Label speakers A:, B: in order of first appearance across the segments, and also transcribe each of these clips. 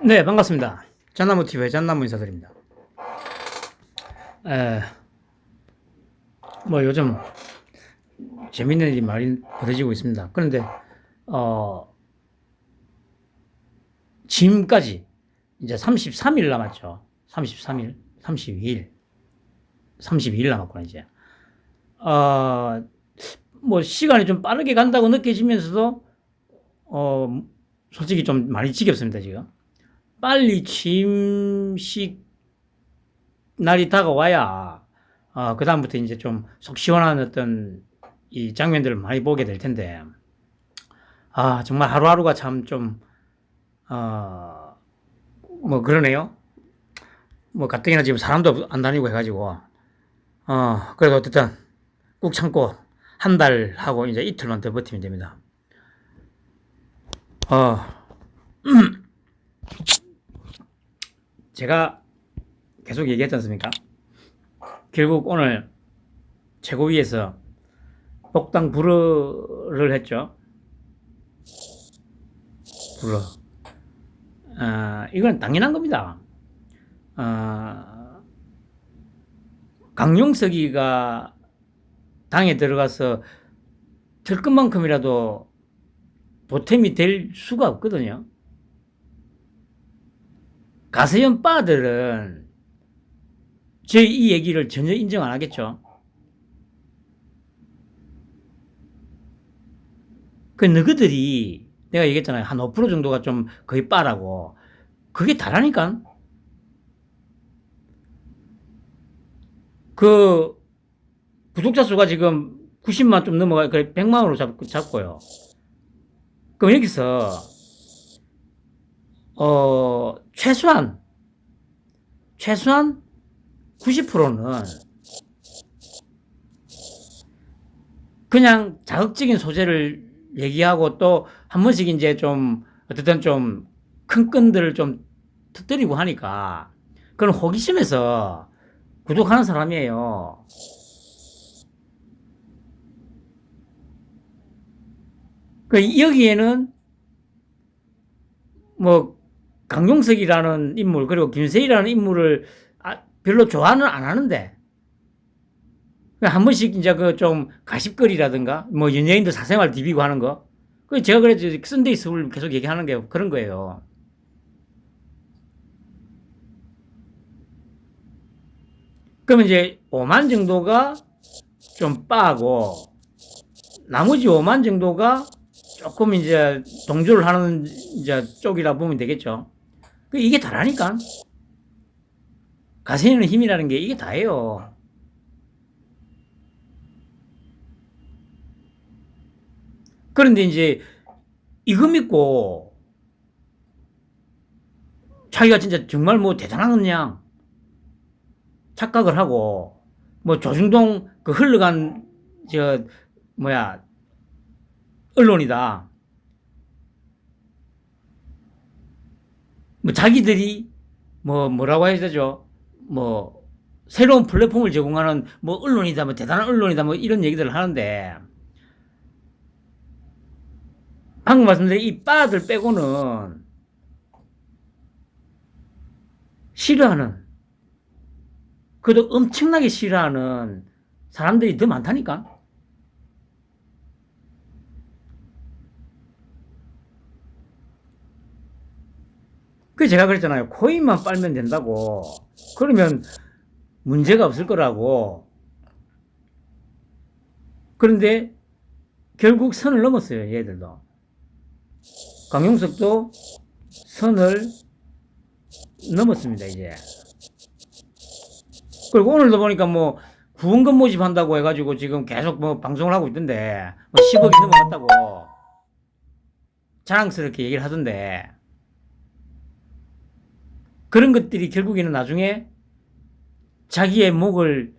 A: 네, 반갑습니다. 잣나무TV의 잣나무 인사드립니다. 에, 요즘 재밌는 일이 많이 벌어지고 있습니다. 그런데, 어, 지금까지 이제 33일 남았죠. 33일, 32일, 32일 남았구나, 이제. 어, 시간이 좀 빠르게 간다고 느껴지면서도, 어, 솔직히 좀 많이 지겹습니다, 지금. 빨리 취임식 날이 다가와야 그다음부터 이제 좀 속 시원한 어떤 이 장면들을 많이 보게 될 텐데, 정말 하루하루가 참 좀, 그러네요. 가뜩이나 지금 사람도 안 다니고 해가지고, 그래도 어쨌든 꾹 참고 한 달 하고 이제 이틀만 더 버티면 됩니다. 어, 제가 계속 얘기했지 않습니까? 결국 오늘 최고위에서 복당 불허를 했죠. 불허. 이건 당연한 겁니다. 강용석이가 당에 들어가서 될 것만큼이라도 보탬이 될 수가 없거든요. 가세연 빠들은 제 이 얘기를 전혀 인정 안 하겠죠. 그 너희들이 내가 얘기했잖아요. 한 5% 정도가 좀 거의 빠라고. 그게 다라니까. 그 구독자 수가 지금 90만 좀 넘어가, 그래 100만으로 잡고요. 그럼 여기서 최소한 90%는 그냥 자극적인 소재를 얘기하고 또 한 번씩 이제 좀 어쨌든 좀 큰 끈들을 좀 터뜨리고 하니까 그런 호기심에서 구독하는 사람이에요. 여기에는 강용석이라는 인물 그리고 김세희라는 인물을 별로 좋아는 안 하는데 한 번씩 이제 그 좀 가십거리라든가 연예인들 사생활 디비고 하는 거, 제가 그래도 썬데이 스쿨 계속 얘기하는 게 그런 거예요. 그러면 이제 5만 정도가 좀 빠고 나머지 5만 정도가 조금 이제 동조를 하는 이제 쪽이라 보면 되겠죠. 이게 다라니까. 가세는 힘이라는 게 이게 다예요. 그런데 이제 이거 믿고 자기가 진짜 정말 대단한 양 착각을 하고 조중동 그 흘러간 언론이다. 자기들이 뭐라고 해야 되죠? 새로운 플랫폼을 제공하는 언론이다, 대단한 언론이다, 이런 얘기들을 하는데, 방금 말씀드린 이 빠들 빼고는 싫어하는, 그래도 엄청나게 싫어하는 사람들이 더 많다니까? 제가 그랬잖아요. 코인만 빨면 된다고. 그러면 문제가 없을 거라고. 그런데 결국 선을 넘었어요, 얘들도. 강용석도 선을 넘었습니다, 이제. 그리고 오늘도 보니까 구원금 모집한다고 해가지고 지금 계속 방송을 하고 있던데, 10억이 넘어갔다고 자랑스럽게 얘기를 하던데, 그런 것들이 결국에는 나중에 자기의 목을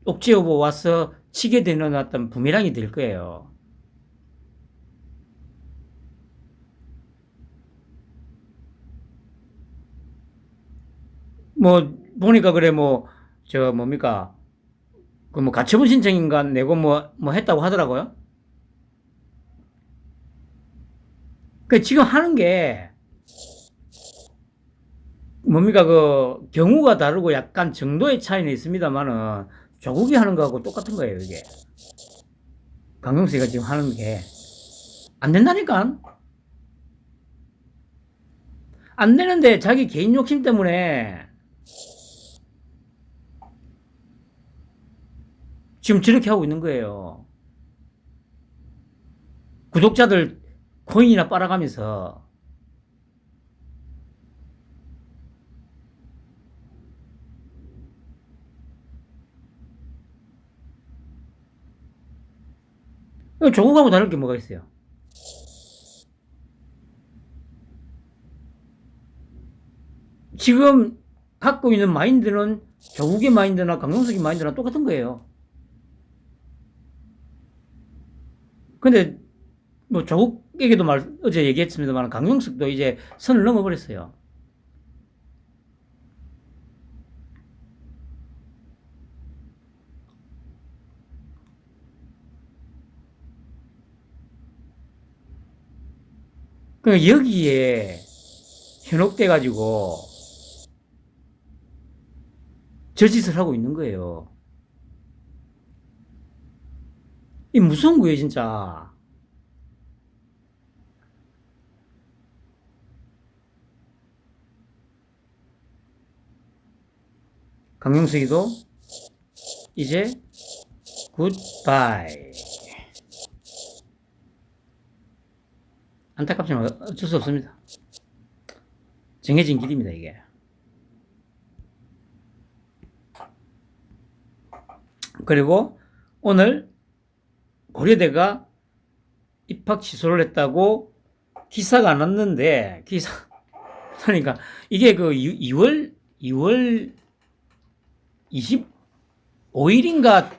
A: 옥죄어 와서 치게 되는 어떤 부메랑이 될 거예요. 보니까 그래, 가처분 신청인가 내고 했다고 하더라고요. 지금 하는 게 뭡니까, 그, 경우가 다르고 약간 정도의 차이는 있습니다만은, 조국이 하는 거하고 똑같은 거예요, 이게. 강경수가 지금 하는 게. 안 된다니까? 안 되는데 자기 개인 욕심 때문에 지금 저렇게 하고 있는 거예요. 구독자들 코인이나 빨아가면서. 조국하고 다를 게 뭐가 있어요? 지금 갖고 있는 마인드는 조국의 마인드나 강용석의 마인드나 똑같은 거예요. 근데 뭐 조국에게도 어제 얘기했습니다만 강용석도 이제 선을 넘어버렸어요. 그러니까 여기에 현혹돼 가지고 저 짓을 하고 있는 거예요. 이 무서운 거예요, 진짜. 강용석이도 이제 굿바이. 안타깝지만 어쩔 수 없습니다. 정해진 길입니다, 이게. 그리고 오늘 고려대가 입학 취소를 했다고 기사가 났는데, 그러니까 이게 그 2월 25일인가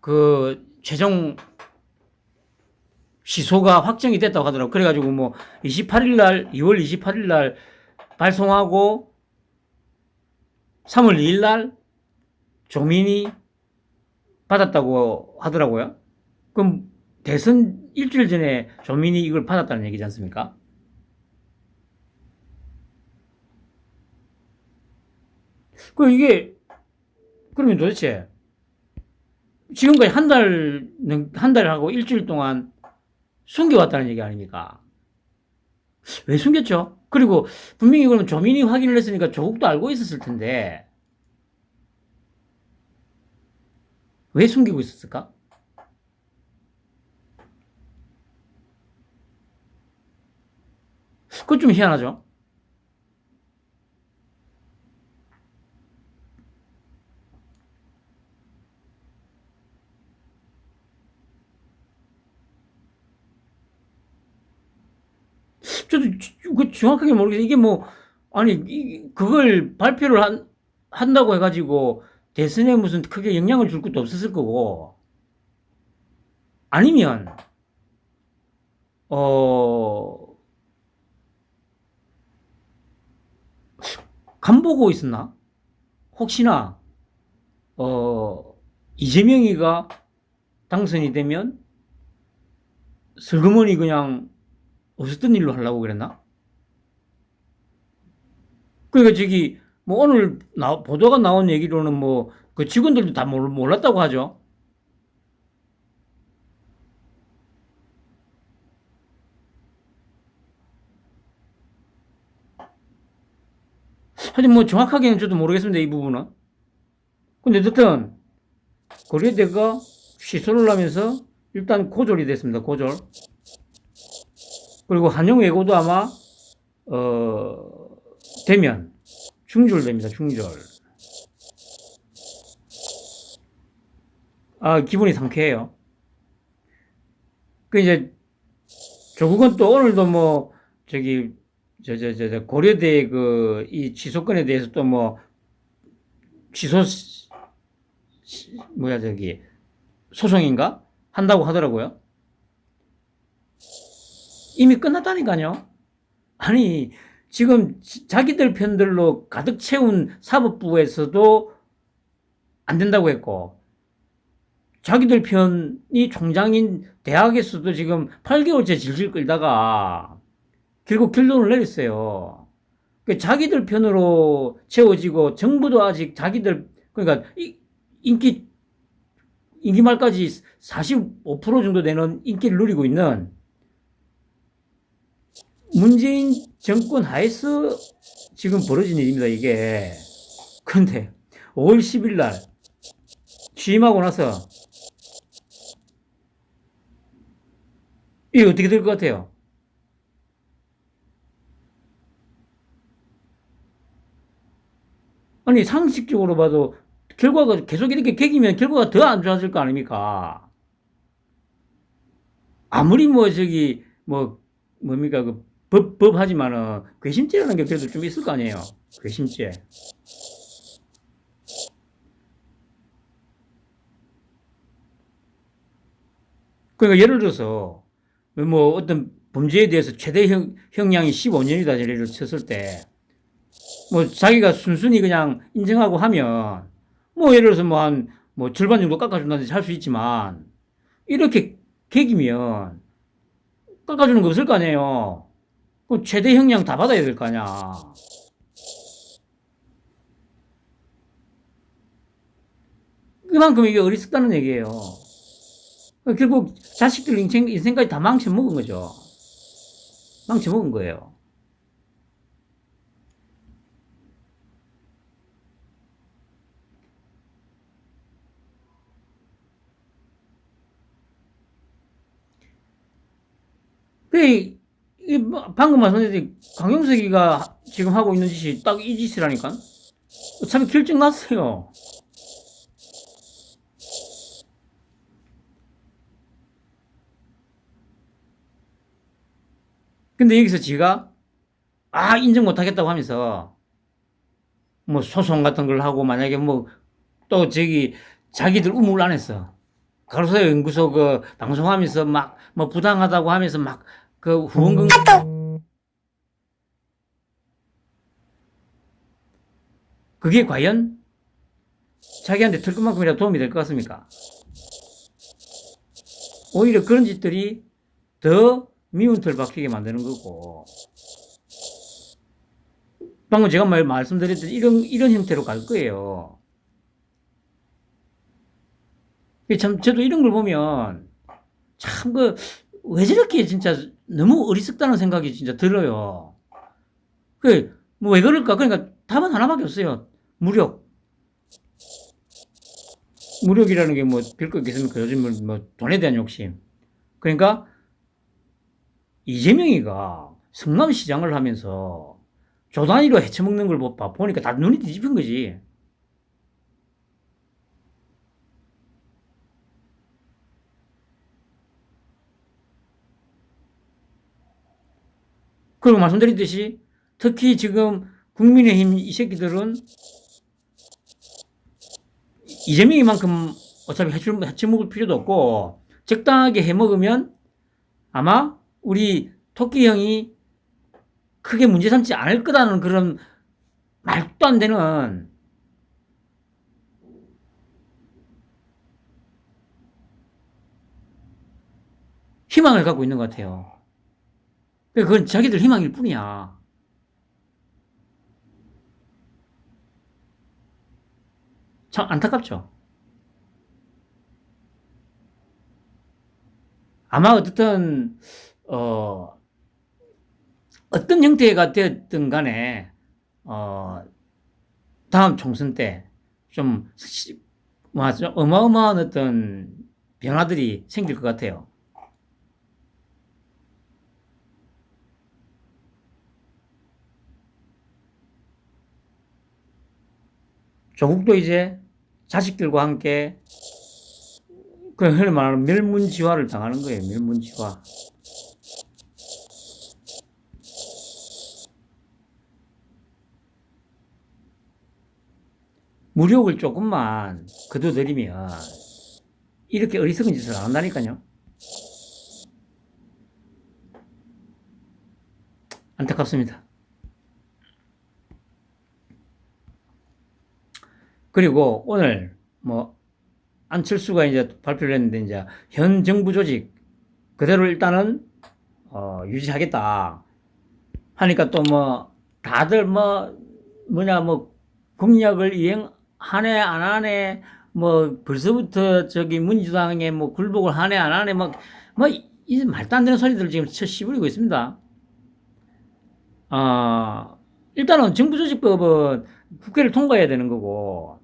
A: 그 최종 취소가 확정이 됐다고 하더라고. 그래가지고 뭐 28일 날, 2월 28일 날 발송하고 3월 2일 날 조민이 받았다고 하더라고요. 그럼 대선 일주일 전에 조민이 이걸 받았다는 얘기지 않습니까? 그 이게 그러면 도대체 지금까지 한 달하고 일주일 동안 숨겨왔다는 얘기 아닙니까? 왜 숨겼죠? 그리고 분명히 그러면 조민이 확인을 했으니까 조국도 알고 있었을 텐데 왜 숨기고 있었을까? 그것 좀 희한하죠? 저도 그 정확하게 모르겠어요. 이게 뭐, 아니, 그걸 발표를 한다고 해가지고 대선에 무슨 크게 영향을 줄 것도 없었을 거고, 아니면, 어, 간보고 있었나? 혹시나, 이재명이가 당선이 되면 슬그머니 그냥 없었던 일로 하려고 그랬나? 그러니까 저기 뭐 오늘 보도가 나온 얘기로는 뭐 그 직원들도 다 몰랐다고 하죠. 하여튼 뭐 정확하게는 저도 모르겠습니다, 이 부분은. 근데 어쨌든 고려대가 취소를 하면서 일단 고졸이 됐습니다. 고졸. 그리고 한영외고도 아마 되면 중졸됩니다. 중졸. 아, 기분이 상쾌해요. 그 이제 조국은 또 오늘도 뭐 저기 고려대 그 이 취소권에 대해서 또 뭐 취소 뭐야 저기 소송인가 한다고 하더라고요. 이미 끝났다니까요. 아니 지금 자기들 편들로 가득 채운 사법부에서도 안 된다고 했고 자기들 편이 총장인 대학에서도 지금 8개월째 질질 끌다가 결국 결론을 내렸어요. 자기들 편으로 채워지고 정부도 아직 자기들 그러니까 임기 말까지 45% 정도 되는 인기를 누리고 있는 문재인 정권 하에서 지금 벌어진 일입니다, 이게. 그런데 5월 10일 날 취임하고 나서 이게 어떻게 될 것 같아요? 아니, 상식적으로 봐도 결과가 계속 이렇게 개기면 결과가 더 안 좋아질 거 아닙니까? 아무리 뭡니까, 법 하지만은, 괘씸죄라는 게 그래도 좀 있을 거 아니에요? 괘씸죄. 그러니까 예를 들어서, 어떤 범죄에 대해서 최대 형량이 15년이다, 예를 쳤을 때, 자기가 순순히 그냥 인정하고 하면, 예를 들어서 절반 정도 깎아준다든지 할 수 있지만, 이렇게 개기면, 깎아주는 거 없을 거 아니에요? 그 최대 형량 다 받아야 될 거 아니야. 그만큼 이게 어리석다는 얘기예요. 결국 자식들 인생까지 다 망쳐먹은 거죠. 망쳐먹은 거예요. 방금 말씀드린 강용석이가 지금 하고 있는 짓이 딱 이 짓이라니까? 참 결정 났어요. 근데 여기서 지가, 인정 못 하겠다고 하면서, 소송 같은 걸 하고, 만약에 또 자기들 우물 안에서, 가로수 연구소 방송하면서 부당하다고 하면서 후원금, 그게 과연 자기한테 털 것만큼이라도 도움이 될 것 같습니까? 오히려 그런 짓들이 더 미운 털 박히게 만드는 거고, 방금 제가 말씀드렸듯이 이런 형태로 갈 거예요. 저도 이런 걸 보면, 참, 왜 저렇게 진짜 너무 어리석다는 생각이 진짜 들어요. 왜 그럴까? 그러니까 답은 하나밖에 없어요. 무력. 무력이라는 게 별거 있겠습니까? 요즘은 돈에 대한 욕심. 그러니까 이재명이가 성남시장을 하면서 조 단위로 헤쳐먹는 걸 보니까 다 눈이 뒤집힌 거지. 그리고 말씀드렸듯이 특히 지금 국민의힘 이 새끼들은 이재명이만큼 어차피 해쳐먹을 필요도 없고 적당하게 해먹으면 아마 우리 토끼 형이 크게 문제 삼지 않을 거라는 그런 말도 안 되는 희망을 갖고 있는 것 같아요. 그건 자기들 희망일 뿐이야. 참 안타깝죠. 아마 어떤 형태가 되었든 간에 다음 총선 때 좀 어마어마한 어떤 변화들이 생길 것 같아요. 조국도 이제 자식들과 함께 흔히 말하는 멸문지화를 당하는 거예요. 멸문지화. 무력을 조금만 거둬들이면 이렇게 어리석은 짓을 안 한다니까요. 안타깝습니다. 그리고 오늘 안철수가 이제 발표를 했는데 이제 현 정부 조직 그대로 일단은 유지하겠다 하니까 또 다들 뭐 공약을 이행하네 안 하네 뭐 벌써부터 저기 민주당에 뭐 굴복을 하네 안 하네 이 말도 안 되는 소리들 지금 씹으리고 있습니다. 일단은 정부조직법은 국회를 통과해야 되는 거고,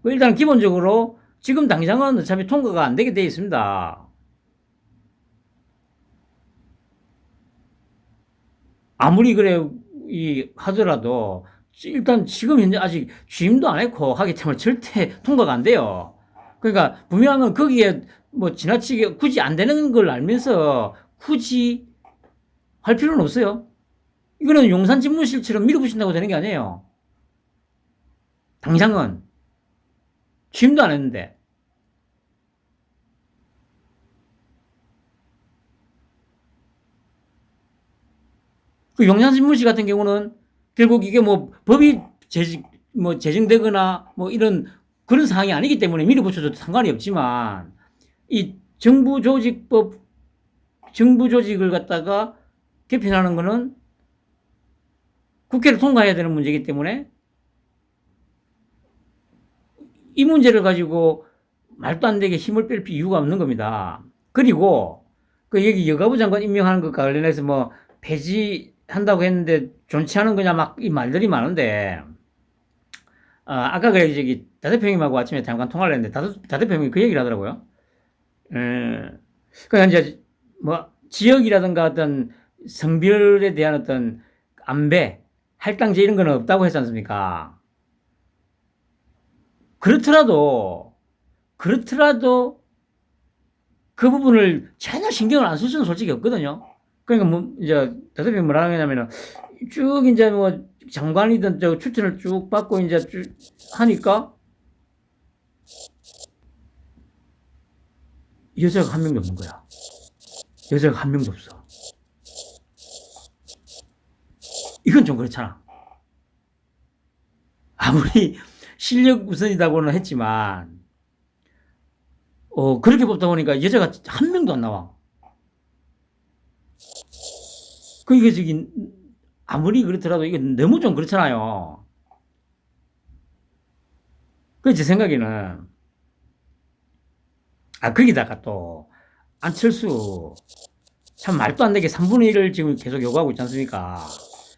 A: 일단 기본적으로 지금 당장은 어차피 통과가 안 되게 돼 있습니다. 아무리 그래 하더라도 일단 지금 현재 아직 취임도 안 했고 하기 때문에 절대 통과가 안 돼요. 그러니까 분명한 거기에 뭐 지나치게 굳이 안 되는 걸 알면서 굳이 할 필요는 없어요. 이거는 용산 집무실처럼 밀어붙인다고 되는 게 아니에요. 당장은 취임도 안 했는데. 그 용산 집무실 같은 경우는 결국 이게 뭐 법이 제정되거나 뭐 이런 그런 상황이 아니기 때문에 밀어붙여도 상관이 없지만 이 정부 조직을 갖다가 개편하는 거는 국회를 통과해야 되는 문제이기 때문에 이 문제를 가지고 말도 안 되게 힘을 뺄 이유가 없는 겁니다. 그리고 그 여기 여가부 장관 임명하는 것과 관련해서 뭐 폐지한다고 했는데 좋지 않은 거냐 막 이 말들이 많은데 아까 그 저기 다 대표님하고 아침에 잠깐 통화를 했는데 다 대표님이 그 얘기를 하더라고요. 그러니까 이제 뭐 지역이라든가 어떤 성별에 대한 어떤 안배, 할당제 이런 거는 없다고 했지 않습니까? 그렇더라도 그 부분을 전혀 신경을 안 쓸 수는 솔직히 없거든요. 그러니까 뭐 이제 대통령이 뭐라 하냐면은 쭉 이제 뭐 장관이든 저 추천을 쭉 받고 이제 쭉 하니까 여자가 한 명도 없는 거야. 여자가 한 명도 없어. 이건 좀 그렇잖아. 아무리 실력 우선이다고는 했지만 그렇게 뽑다 보니까 여자가 한 명도 안 나와. 이게 저기 아무리 그렇더라도 이게 너무 좀 그렇잖아요. 제 생각에는 거기다가 또 안철수 참 말도 안 되게 3분의 1을 지금 계속 요구하고 있지 않습니까?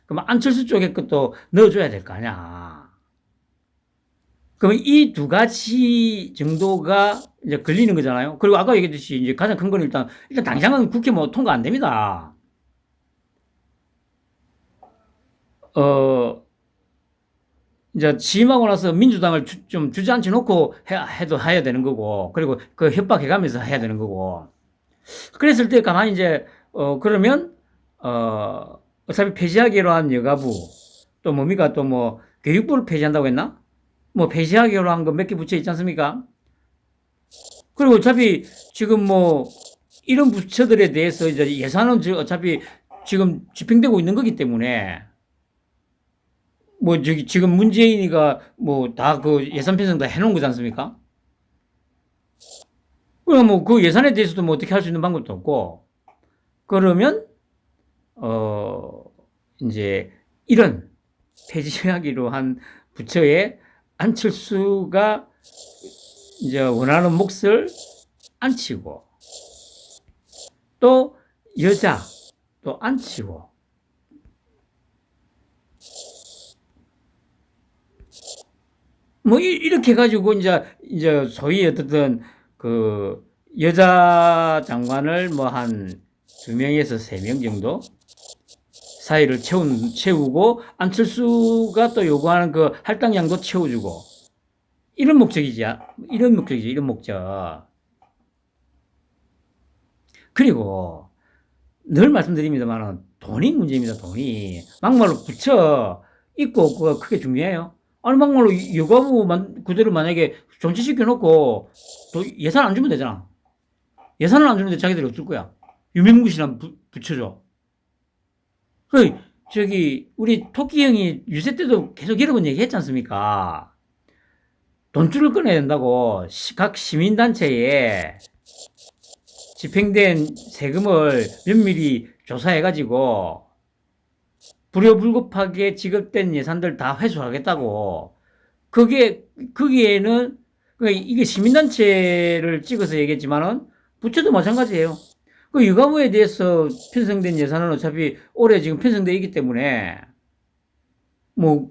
A: 그럼 안철수 쪽에 것도 넣어줘야 될 거 아니야. 그럼 이 두 가지 정도가 이제 걸리는 거잖아요. 그리고 아까 얘기했듯이 이제 가장 큰 건 일단 당장은 국회 뭐 통과 안 됩니다. 이제 취임하고 나서 민주당을 좀 주저앉혀 놓고 해도 해야 되는 거고, 그리고 그 협박해가면서 해야 되는 거고. 그랬을 때 가만히 이제, 그러면, 어차피 폐지하기로 한 여가부, 또 뭡니까, 또 뭐, 교육부를 폐지한다고 했나? 뭐, 폐지하기로 한 거 몇 개 붙여 있지 않습니까? 그리고 어차피 지금 뭐, 이런 부처들에 대해서 이제 예산은 어차피 지금 집행되고 있는 거기 때문에, 뭐 저기 지금 문재인이가 뭐 다 그 예산 편성 다 해놓은 거지 않습니까? 그럼 뭐 그 예산에 대해서도 뭐 어떻게 할 수 있는 방법도 없고 그러면 이제 이런 폐지하기로 한 부처에 안철수가 이제 원하는 몫을 안치고 또 여자 또 안치고 뭐 이렇게 가지고 이제 소위 어떻든 그 여자 장관을 뭐 한 2명에서 3명 정도 사이를 채우고 안철수가 또 요구하는 그 할당량도 채워주고 이런 목적이지. 이런 목적이지. 이런 목적. 그리고 늘 말씀드립니다만 돈이 문제입니다. 돈이 막말로 붙여 있고 없고가 크게 중요해요. 아니 막말로 여가부 그대로 만약에 존치시켜 놓고 또 예산 안 주면 되잖아. 예산을 안 주는데 자기들이 어쩔 거야. 유명무실한 붙여줘. 그 저기 우리 토끼 형이 유세 때도 계속 여러 번 얘기했지 않습니까? 돈줄을 꺼내야 된다고 각 시민단체에 집행된 세금을 면밀히 조사해가지고 불효불급하게 지급된 예산들 다 회수하겠다고. 거기에는, 그러니까 이게 시민단체를 찍어서 얘기했지만은, 부처도 마찬가지예요. 그 유가무에 대해서 편성된 예산은 어차피 올해 지금 편성되어 있기 때문에, 뭐,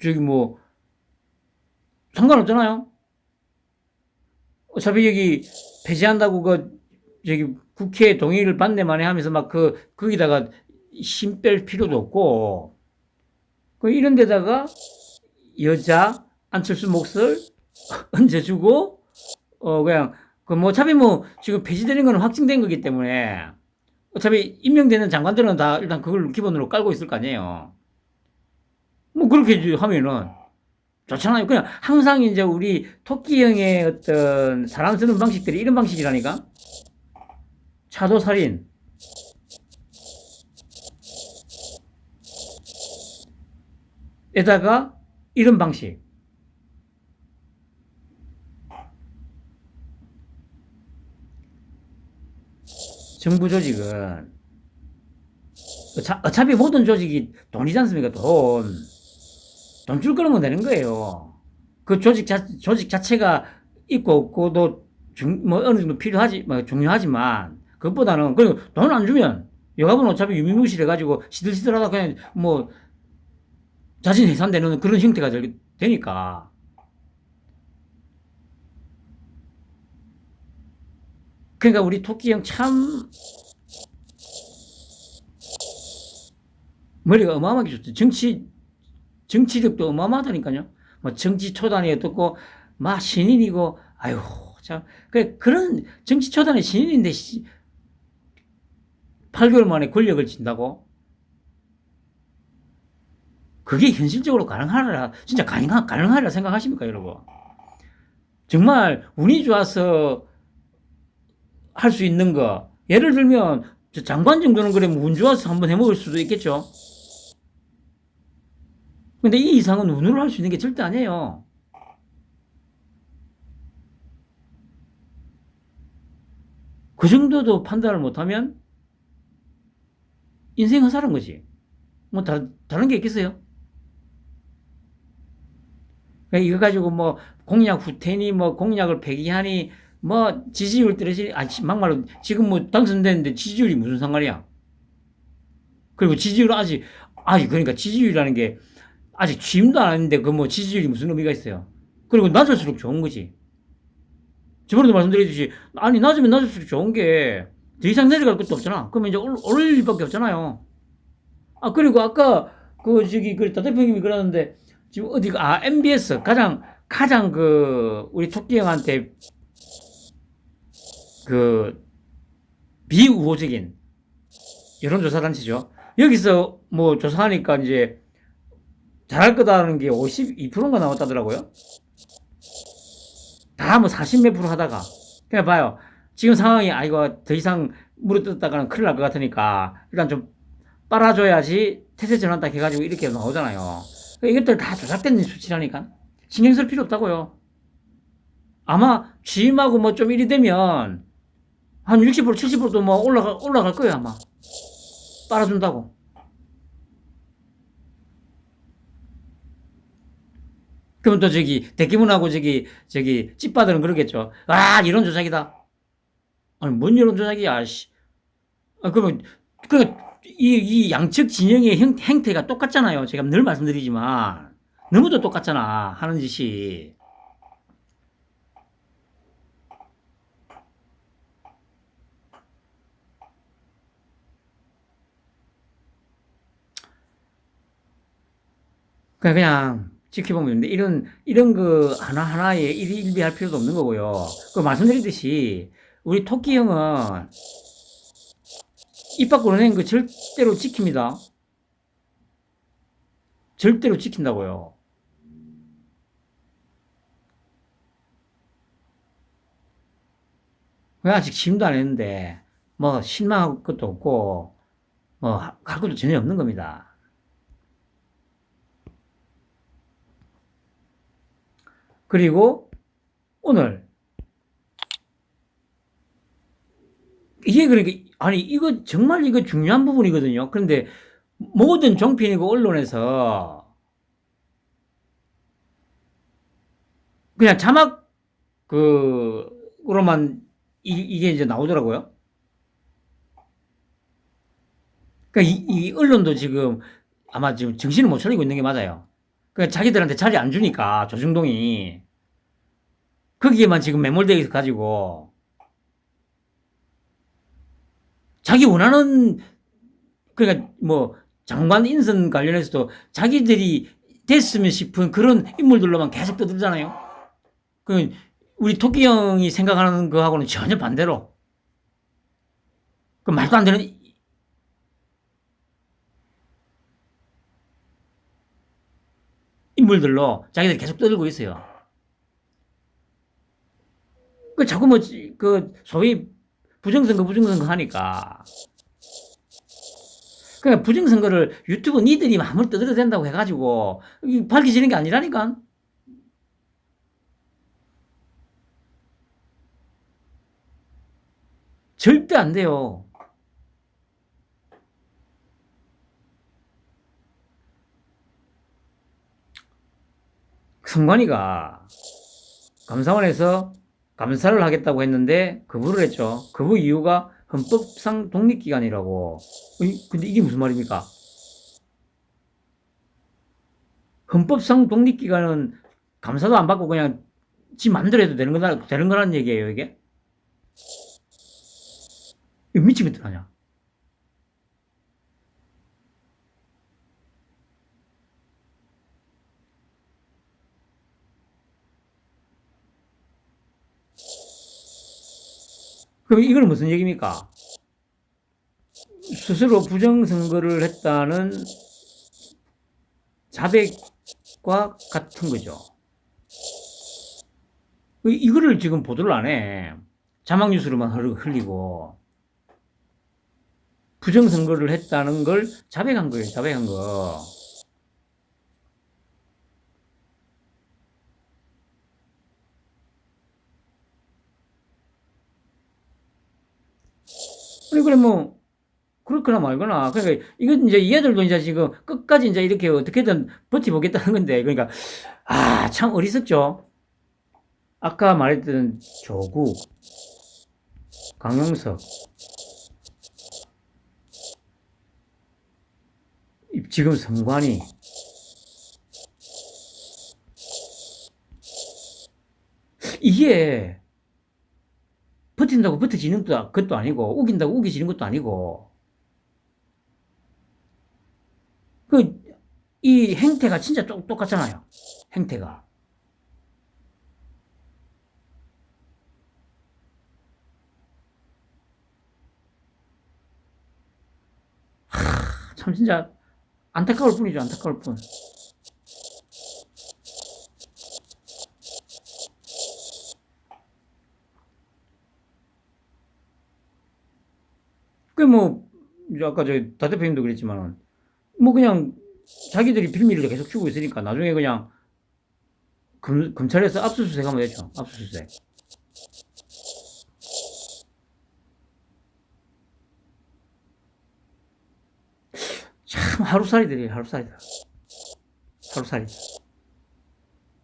A: 저기 뭐, 상관없잖아요. 어차피 여기 폐지한다고 저기 국회 동의를 받네만에 하면서 막 거기다가 힘 뺄 필요도 없고, 이런 데다가 여자, 안철수 몫을 얹어주고, 그냥, 뭐 어차피 뭐 지금 폐지되는 건 확정된 거기 때문에 어차피 임명되는 장관들은 다 일단 그걸 기본으로 깔고 있을 거 아니에요. 뭐 그렇게 하면은 좋잖아요. 그냥 항상 이제 우리 토끼형의 어떤 사람 쓰는 방식들이 이런 방식이라니까. 차도살인. 에다가 이런 방식. 정부 조직은 어차피 모든 조직이 돈이지 않습니까? 돈 줄 거면 되는 거예요. 그 조직 자체가 있고 없고도 뭐 어느 정도 필요하지, 뭐 중요하지만 그것보다는 그리고 돈 안 주면 여가부는 어차피 유명무실 해가지고 시들시들하다 그냥 뭐 자진 해산되는 그런 형태가 되니까. 그러니까 우리 토끼형 참 머리가 어마어마하게 좋죠. 정치력도 어마어마하다니까요. 뭐 정치 초단이 어떻고 막 신인이고 아유 참 그런 정치 초단의 신인인데 8개월 만에 권력을 진다고? 그게 현실적으로 가능하라 진짜 가능하리라 생각하십니까 여러분? 정말 운이 좋아서 할 수 있는 거 예를 들면 장관 정도는 그래 운 좋아서 한번 해먹을 수도 있겠죠. 근데 이 이상은 운으로 할 수 있는 게 절대 아니에요. 그 정도도 판단을 못하면 인생 허사란 거지. 뭐 다른 게 있겠어요? 이거 가지고 뭐 공약 후퇴니 뭐 공약을 폐기하니 뭐 지지율 떨어지니 막말로 지금 뭐 당선됐는데 지지율이 무슨 상관이야? 그리고 지지율 그러니까 지지율이라는 게 아직 취임도 안 했는데 그 뭐 지지율이 무슨 의미가 있어요? 그리고 낮을수록 좋은 거지. 저번에도 말씀드렸듯이 낮으면 낮을수록 좋은 게 더 이상 내려갈 것도 없잖아. 그러면 이제 오를 일밖에 없잖아요. 그리고 아까 다 대표님이 그러는데 지금 MBS 가장 우리 토끼 형한테 비우호적인 여론조사단체죠. 여기서 뭐 조사하니까 이제 잘할 거다라는 게 52%인가 나왔다더라고요. 다 뭐 40 몇 프로 하다가. 그냥 봐요. 지금 상황이 이거 더 이상 물어뜯다가는 큰일 날 것 같으니까 일단 좀 빨아줘야지 태세 전환 딱 해가지고 이렇게 나오잖아요. 이것들 다 조작된 수치라니까. 신경 쓸 필요 없다고요. 아마 취임하고 뭐 좀 이리 되면 한 60% 70%도 뭐 올라갈 거예요 아마. 빨아준다고. 그럼 또 대기문하고 찝바들은 그러겠죠. 이런 조작이다. 아니 뭔 이런 조작이야. 그러면 이 양측 진영의 행태가 똑같잖아요. 제가 늘 말씀드리지만 너무도 똑같잖아 하는 짓이. 그냥 지켜보면 되는데 이런 거 하나하나에 일비할 필요도 없는 거고요. 말씀드렸듯이 우리 토끼 형은 입 밖으로 낸 거 절대로 지킵니다. 절대로 지킨다고요. 아직 취임도 안 했는데 뭐 실망할 것도 없고 뭐 할 것도 전혀 없는 겁니다. 그리고 오늘 이게 그러니까 이거 정말 이거 중요한 부분이거든요. 그런데 모든 종편이고 언론에서 그냥 자막 그로만 이게 이제 나오더라고요. 그러니까 이 언론도 지금 아마 지금 정신을 못 차리고 있는 게 맞아요. 그러니까 자기들한테 자리 안 주니까 조중동이 거기에만 지금 매몰되어 있어 가지고 자기 원하는 그러니까 뭐 장관 인선 관련해서도 자기들이 됐으면 싶은 그런 인물들로만 계속 떠들잖아요. 그 우리 토끼 형이 생각하는 거하고는 전혀 반대로 그 말도 안 되는 인물들로 자기들이 계속 떠들고 있어요. 그 자꾸 뭐 그 소위 부정선거 하니까 그러니까 부정선거를 유튜브 니들이 마음을 떠들어도 된다고 해가지고 밝혀지는 게 아니라니까. 절대 안 돼요. 선관위가 감사원에서 감사를 하겠다고 했는데 거부를 했죠. 거부 이유가 헌법상 독립기관이라고. 근데 이게 무슨 말입니까? 헌법상 독립기관은 감사도 안 받고 그냥 지 맘대로 해도 되는 거라는 얘기예요, 이게? 이거 미치겠다, 아냐. 그럼 이건 무슨 얘기입니까? 스스로 부정선거를 했다는 자백과 같은 거죠. 이거를 지금 보도를 안 해. 자막 뉴스로만 흘리고 부정선거를 했다는 걸 자백한 거예요. 자백한 거. 그래 뭐 그렇거나 말거나. 그러니까 이건 이제 얘들도 이제 지금 끝까지 이제 이렇게 어떻게든 버티보겠다는 건데, 그러니까 참 어리석죠. 아까 말했던 조국, 강용석, 지금 선관위, 이게 버틴다고 버텨지는 것도 아니고 우긴다고 우기지는 것도 아니고 이 행태가 진짜 똑같잖아요. 행태가. 참 진짜 안타까울 뿐이죠. 안타까울 뿐. 뭐 아까 다 대표님도 그랬지만 뭐 그냥 자기들이 빌미를 계속 주고 있으니까 나중에 그냥 검찰에서 압수수색 하면 되죠. 압수수색. 참 하루살이들이 하루살이들. 하루살이.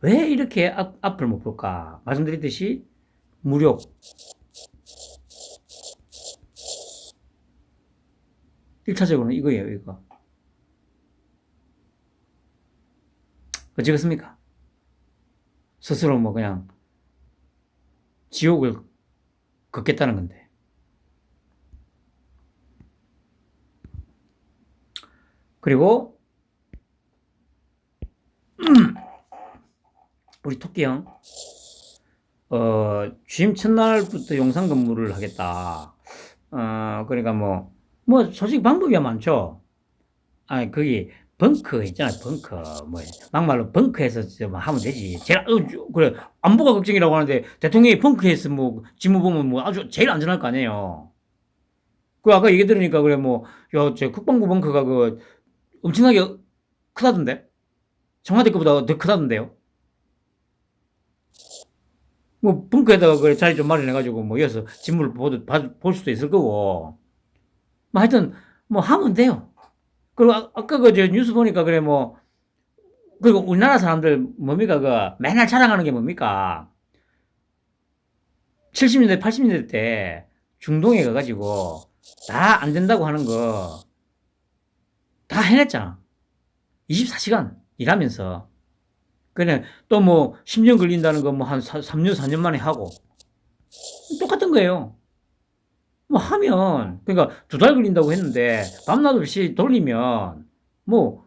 A: 왜 이렇게 앞을 못 볼까? 말씀드렸듯이 무력. 1차적으로는 이거예요, 이거. 어찌겠습니까? 스스로 뭐 그냥 지옥을 걷겠다는 건데. 그리고 우리 토끼 형, 취임 첫날부터 용산 근무를 하겠다. 그러니까 뭐 솔직히 방법이 많죠. 아니 거기 벙커 있잖아요. 벙커 뭐 막말로 벙커에서 좀 하면 되지. 제일 그래 안보가 걱정이라고 하는데 대통령이 벙커에서 뭐 직무 보면 뭐 아주 제일 안전할 거 아니에요. 그 아까 얘기 들으니까 그래 뭐야저 국방부 벙커가 그 엄청나게 크다던데 청와대 거보다 더 크다던데요. 뭐 벙커에다가 그 자리 좀 마련해가지고 뭐 이어서 직무를 볼 수도 있을 거고. 뭐 하여튼 뭐 하면 돼요. 그리고 아까 그 저 뉴스 보니까 그래 뭐 그리고 우리나라 사람들 뭡니까 그 맨날 자랑하는 게 뭡니까? 70년대 80년대 때 중동에 가가지고 다 안 된다고 하는 거 다 해냈잖아. 24시간 일하면서. 그냥 또 뭐 10년 걸린다는 거 뭐 한 3년 4년 만에 하고 똑같은 거예요. 뭐 하면 그러니까 2달 걸린다고 했는데 밤낮 없이 돌리면 뭐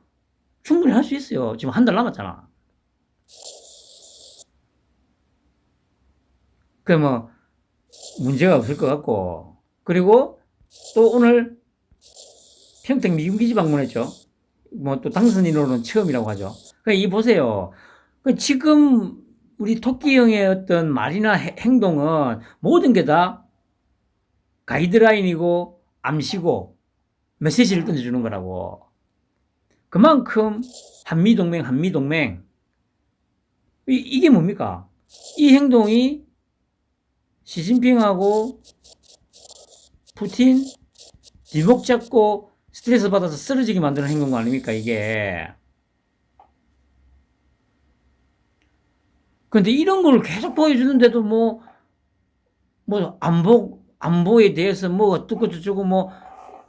A: 충분히 할 수 있어요. 지금 한 달 남았잖아. 그 뭐 문제가 없을 것 같고 그리고 또 오늘 평택 미군기지 방문했죠. 뭐 또 당선인으로는 처음이라고 하죠. 그러니까 이 보세요. 지금 우리 토끼 형의 어떤 말이나 행동은 모든 게 다 가이드라인이고 암시고 메시지를 던져주는 거라고. 그만큼 한미동맹 이게 뭡니까? 이 행동이 시진핑하고 푸틴 뒷목 잡고 스트레스 받아서 쓰러지게 만드는 행동 아닙니까 이게. 근데 이런 걸 계속 보여주는데도 뭐 안보에 대해서 뭐 어떻고 저쩌고 뭐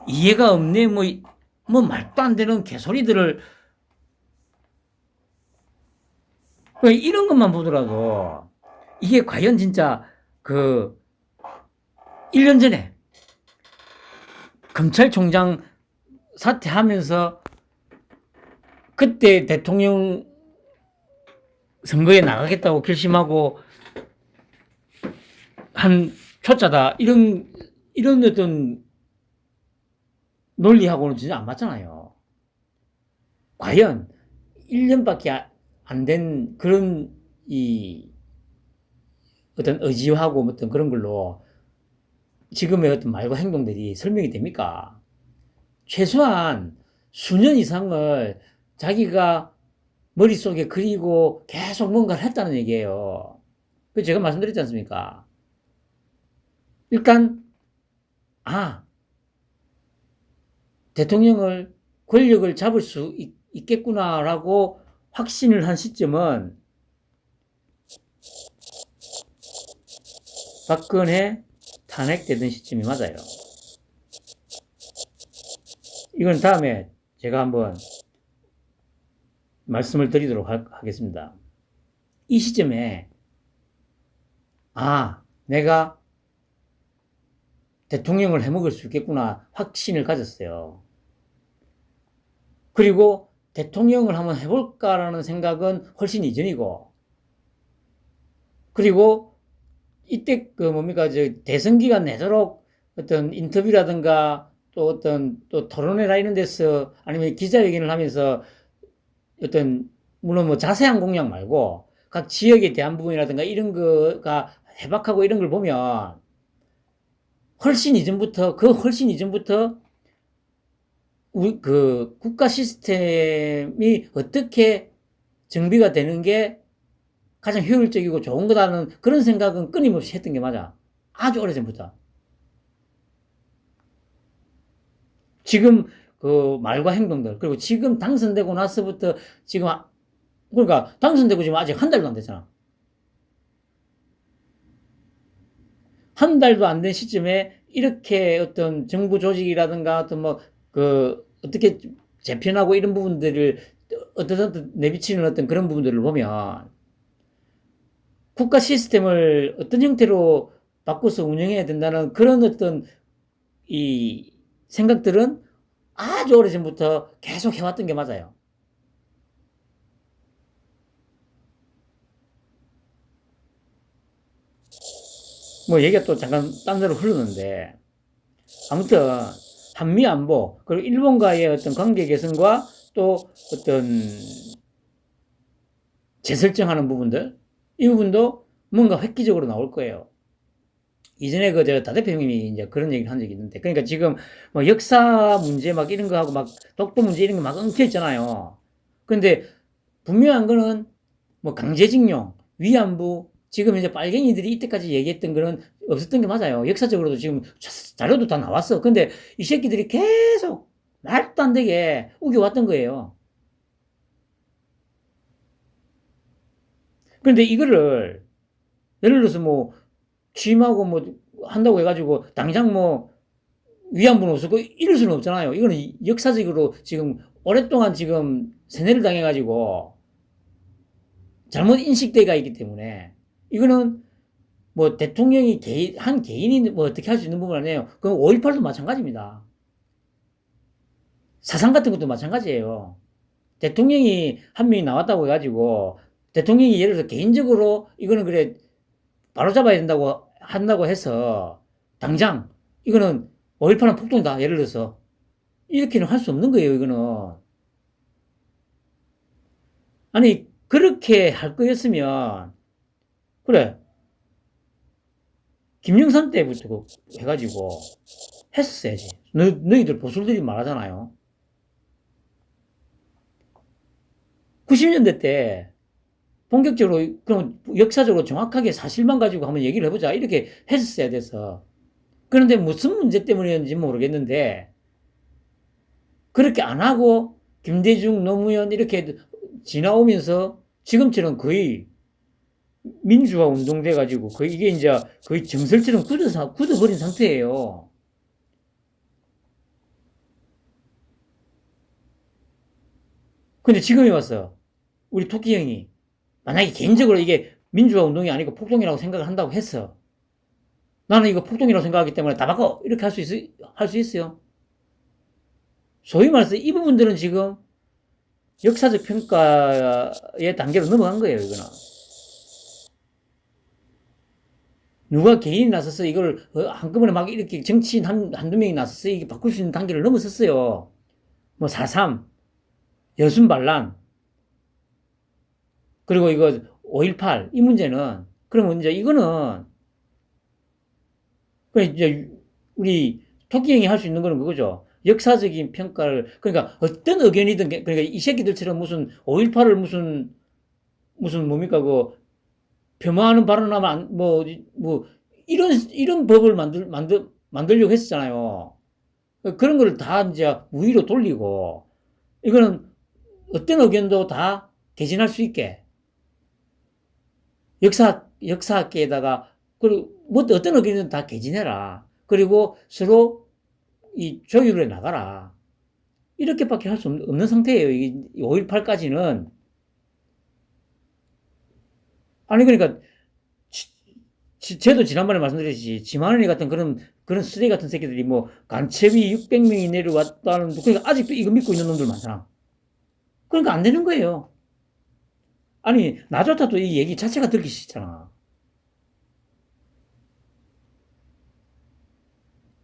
A: 이해가 없네 뭐 말도 안 되는 개소리들을 이런 것만 보더라도 이게 과연 진짜 그 1년 전에 검찰총장 사퇴하면서 그때 대통령 선거에 나가겠다고 결심하고 한 초짜다 이런 어떤 논리하고는 진짜 안 맞잖아요. 과연 1년밖에 안 된 그런 이 어떤 의지하고 어떤 그런 걸로 지금의 어떤 말과 행동들이 설명이 됩니까? 최소한 수년 이상을 자기가 머릿속에 그리고 계속 뭔가를 했다는 얘기예요. 그 제가 말씀드렸지 않습니까? 일단 대통령을 권력을 잡을 수 있겠구나라고 확신을 한 시점은 박근혜 탄핵되던 시점이 맞아요. 이건 다음에 제가 한번 말씀을 드리도록 하겠습니다. 이 시점에 내가 대통령을 해먹을 수 있겠구나 확신을 가졌어요. 그리고 대통령을 한번 해볼까라는 생각은 훨씬 이전이고 그리고 이때 대선 기간 내도록 어떤 인터뷰라든가 또 어떤 또 토론회나 이런 데서 아니면 기자회견을 하면서 어떤 물론 뭐 자세한 공약 말고 각 지역에 대한 부분이라든가 이런 거가 해박하고 이런 걸 보면 훨씬 이전부터 우리 그 국가 시스템이 어떻게 정비가 되는 게 가장 효율적이고 좋은 거다는 그런 생각은 끊임없이 했던 게 맞아. 아주 오래전부터. 지금 그 말과 행동들 그리고 지금 당선되고 나서부터 지금 그러니까 당선되고 지금 아직 한 달도 안 됐잖아. 한 달도 안 된 시점에 이렇게 어떤 정부 조직이라든가 어떤 어떻게 재편하고 이런 부분들을 어떤 내비치는 어떤 그런 부분들을 보면 국가 시스템을 어떤 형태로 바꿔서 운영해야 된다는 그런 어떤 이 생각들은 아주 오래전부터 계속 해왔던 게 맞아요. 뭐 얘기가 또 잠깐 딴 데로 흐르는데 아무튼 한미 안보 그리고 일본과의 어떤 관계 개선과 또 어떤 재설정하는 부분들 이 부분도 뭔가 획기적으로 나올 거예요. 이전에 다 대표님이 이제 그런 얘기를 한 적이 있는데 그러니까 지금 뭐 역사 문제 막 이런 거 하고 막 독도 문제 이런 거 막 엉켜 있잖아요. 근데 분명한 거는 뭐 강제징용, 위안부 지금 이제 빨갱이들이 이때까지 얘기했던 거는 없었던 게 맞아요. 역사적으로도 지금 자료도 다 나왔어. 근데 이 새끼들이 계속 말도 안 되게 우겨왔던 거예요. 그런데 이거를 예를 들어서 뭐 취임하고 뭐 한다고 해가지고 당장 뭐 위안부는 없었고 이럴 수는 없잖아요. 이거는 역사적으로 지금 오랫동안 지금 세뇌를 당해가지고 잘못 인식돼가 있기 때문에 이거는 뭐 대통령이 한 개인이 뭐 어떻게 할 수 있는 부분 아니에요. 그럼 5.18도 마찬가지입니다. 사상 같은 것도 마찬가지예요. 대통령이 한 명이 나왔다고 해가지고 대통령이 예를 들어서 개인적으로 이거는 그래 바로 잡아야 한다고 해서 당장 이거는 5.18은 폭동이다 예를 들어서 이렇게는 할 수 없는 거예요. 이거는 아니 그렇게 할 거였으면 그래 김영삼 때부터 해가지고 했었어야지. 너희들 보수들이 말하잖아요. 90년대 때 본격적으로 그럼 역사적으로 정확하게 사실만 가지고 한번 얘기를 해보자 이렇게 했었어야 돼서 그런데 무슨 문제 때문이었는지 모르겠는데 그렇게 안 하고 김대중, 노무현 이렇게 지나오면서 지금처럼 거의 민주화 운동돼 가지고 거의 이게 이제 거의 정설처럼 굳어버린 상태예요. 근데 지금에 와서 우리 토끼 형이 만약에 개인적으로 이게 민주화 운동이 아니고 폭동이라고 생각을 한다고 했어. 나는 이거 폭동이라고 생각하기 때문에 다 바꿔 이렇게 할 수 있어요. 소위 말해서 이 부분들은 지금 역사적 평가의 단계로 넘어간 거예요. 이거는 누가 개인이 나서서 이걸 한꺼번에 막 이렇게 정치인 한두 명이 나서서 이게 바꿀 수 있는 단계를 넘어섰어요. 뭐 4.3 여순반란 그리고 이거 5.18 이 문제는 그러면 이제 이거는 이제 우리 토끼 형이 할 수 있는 거는 그거죠. 역사적인 평가를 그러니까 어떤 의견이든 그러니까 이 새끼들처럼 무슨 5.18을 무슨 뭡니까 그 폄하하는 발언하면 뭐 이런 법을 만들려고 했었잖아요. 그런 걸 다 이제 우위로 돌리고 이거는 어떤 의견도 다 개진할 수 있게 역사학계에다가 그리고 뭐 어떤 의견은 다 개진해라. 그리고 서로 이 조율해 나가라. 이렇게밖에 할 수 없는 상태예요. 이 5.18까지는. 아니, 그러니까, 쟤도 지난번에 말씀드렸지. 지만원이 같은 그런 쓰레기 같은 새끼들이 뭐, 간첩이 600명이 내려왔다는, 그러니까 아직도 이거 믿고 있는 놈들 많잖아. 그러니까 안 되는 거예요. 아니, 나조차도 이 얘기 자체가 듣기 싫잖아.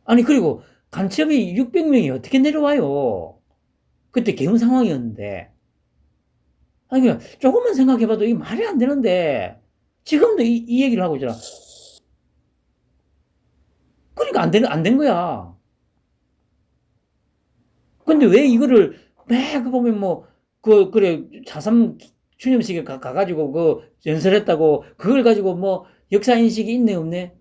A: 아니, 그리고 간첩이 600명이 어떻게 내려와요? 그때 개운 상황이었는데. 아니, 그냥 조금만 생각해봐도 이게 말이 안 되는데, 지금도 이 얘기를 하고 있잖아. 그러니까 안 된 거야. 근데 왜 이거를 매그 보면 뭐, 그래, 자삼 추념식에 가가지고 연설했다고, 그걸 가지고 뭐, 역사인식이 있네, 없네?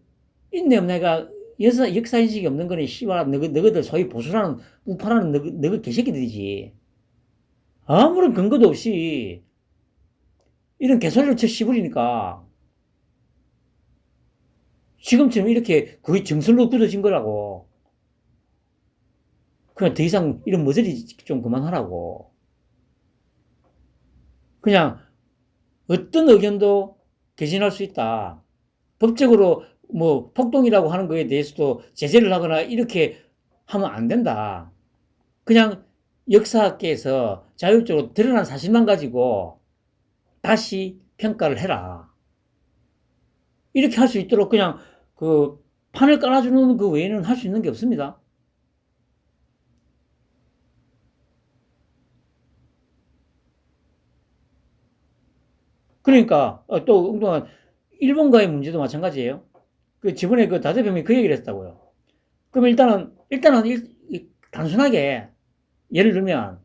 A: 있네, 없네가, 역사인식이 없는 거는, 씨발, 너희들 소위 보수라는, 우파라는 너희 개새끼들이지. 아무런 근거도 없이, 이런 개소리를 쳐 씹으리니까, 지금처럼 이렇게 거의 정설로 굳어진 거라고. 그냥 더 이상 이런 머저리 좀 그만하라고. 그냥 어떤 의견도 개진할 수 있다. 법적으로 뭐 폭동이라고 하는 거에 대해서도 제재를 하거나 이렇게 하면 안 된다. 그냥 역사학계에서 자율적으로 드러난 사실만 가지고 다시 평가를 해라. 이렇게 할 수 있도록 그냥 그 판을 깔아주는 그 외에는 할 수 있는 게 없습니다. 그러니까 또 엉뚱한 일본과의 문제도 마찬가지예요. 그 저번에 그 다대표님이 그 얘기를 했다고요. 그럼 일단은 단순하게 예를 들면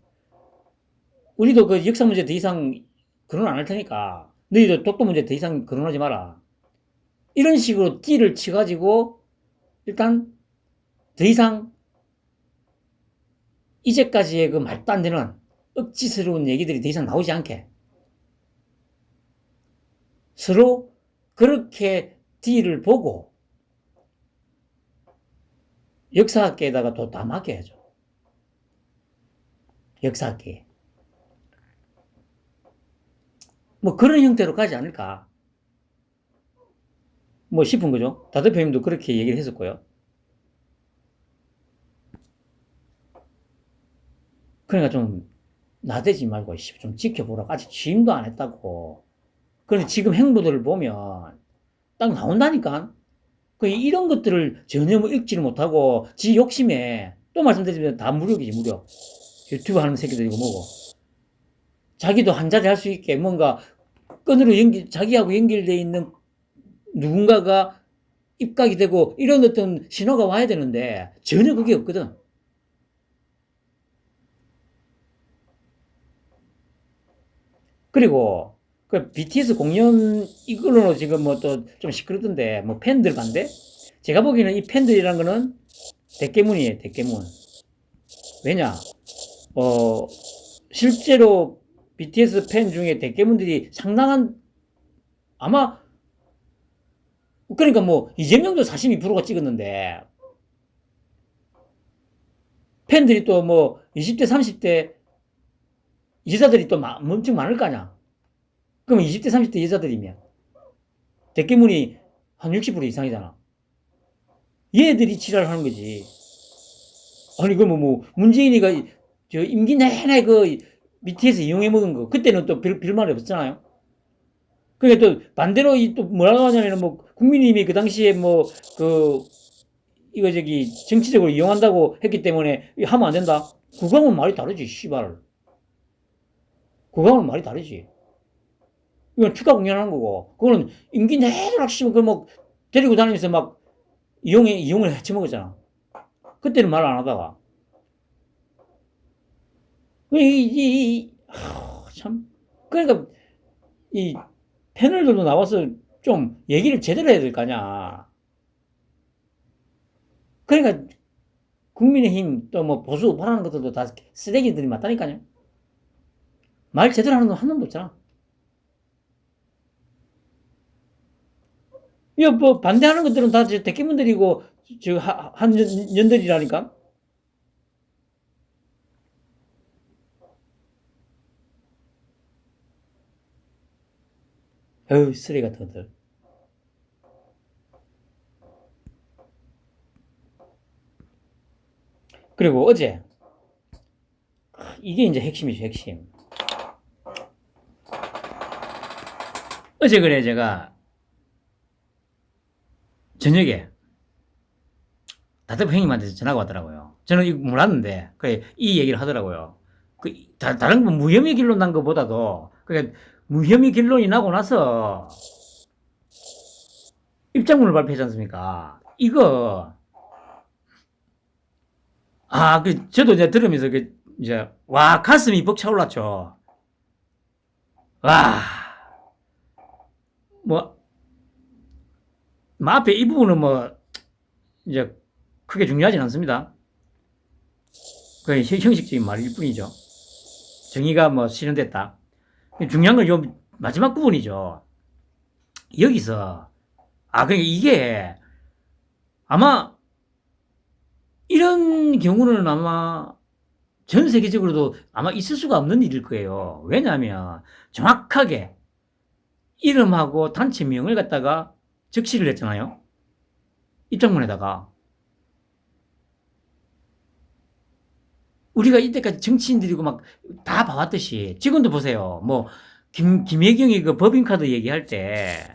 A: 우리도 그 역사 문제 더 이상 거론 안 할 테니까 너희도 독도 문제 더 이상 거론하지 마라. 이런 식으로 띠를 치가지고 일단 더 이상 이제까지의 그 말도 안 되는 억지스러운 얘기들이 더 이상 나오지 않게 서로 그렇게 뒤를 보고 역사학계에다가 또 다 맡겨야죠. 역사학계. 뭐 그런 형태로 가지 않을까. 뭐 싶은 거죠. 다 대표님도 그렇게 얘기를 했었고요. 그러니까 좀 나대지 말고 좀 지켜보라고. 아직 취임도 안 했다고. 그런데 지금 행보들을 보면 딱 나온다니까. 이런 것들을 전혀 뭐 읽지를 못하고 지 욕심에 또 말씀드리면 다 무력이지 무력. 유튜브 하는 새끼들이고 뭐고. 자기도 한 자리 할 수 있게 뭔가 끈으로 자기하고 연결되어 있는 누군가가 입각이 되고 이런 어떤 신호가 와야 되는데 전혀 그게 없거든. 그리고 그 BTS 공연 이걸로 지금 뭐 또 좀 시끄럽던데 뭐 팬들 반대? 제가 보기에는 이 팬들이란 거는 대깨문이에요, 대깨문. 왜냐? 실제로 BTS 팬 중에 대깨문들이 상당한 아마 그러니까 뭐 이재명도 42%가 찍었는데 팬들이 또 뭐 20대 30대 여자들이 또 엄청 많을 거 아니야. 그럼 20대 30대 여자들이면 대깨문이 한 60% 이상이잖아. 얘들이 지랄하는 거지. 아니 그러면 뭐 문재인이가 저 임기 내내 그 BTS 이용해 먹은 거 그때는 또 별 말이 없었잖아요. 그러니까 또 반대로 또 뭐라고 하냐면은 뭐 국민의힘이 그 당시에 뭐 그 이거 저기 정치적으로 이용한다고 했기 때문에 하면 안 된다. 그거하고는 말이 다르지 씨발. 그거하고는 말이 다르지. 이건 추가 공연하는 거고 그거는 임기 내내 씨발 그뭐 데리고 다니면서 막 이용을 해쳐먹었잖아. 그때는 말 안 하다가 참 그러니까 이 패널들도 나와서 좀 얘기를 제대로 해야 될 거 아니야. 그러니까 국민의힘 또 뭐 보수 바라는 것들도 다 쓰레기들이 맞다니까요. 말 제대로 하는 놈 한 놈도 없잖아. 이거 뭐 반대하는 것들은 다 대깨문들이고 한 년들이라니까. 어휴 쓰레기 같은 것들. 그리고 어제 이게 이제 핵심이죠 핵심. 어제 그래 제가 저녁에 다대표 형님한테 전화가 왔더라고요. 저는 이거 몰랐는데 그래 이 얘기를 하더라고요. 다른 거 무혐의 결론 난 것보다도 그래 무혐의 결론이 나고 나서 입장문을 발표하지 않습니까? 이거 저도 이제 들으면서 이제 와 가슴이 벅차올랐죠. 와 뭐 앞에 이 부분은 뭐 이제 크게 중요하진 않습니다. 그 형식적인 말일 뿐이죠. 정의가 뭐 실현됐다. 중요한 건 요 마지막 부분이죠. 여기서 그러니까 이게 아마 이런 경우는 아마 전 세계적으로도 아마 있을 수가 없는 일일 거예요. 왜냐하면 정확하게 이름하고 단체명을 갖다가 적시를 했잖아요. 입장문에다가. 우리가 이때까지 정치인들이고 막 다 봐왔듯이 지금도 보세요. 뭐 김혜경이 그 법인카드 얘기할 때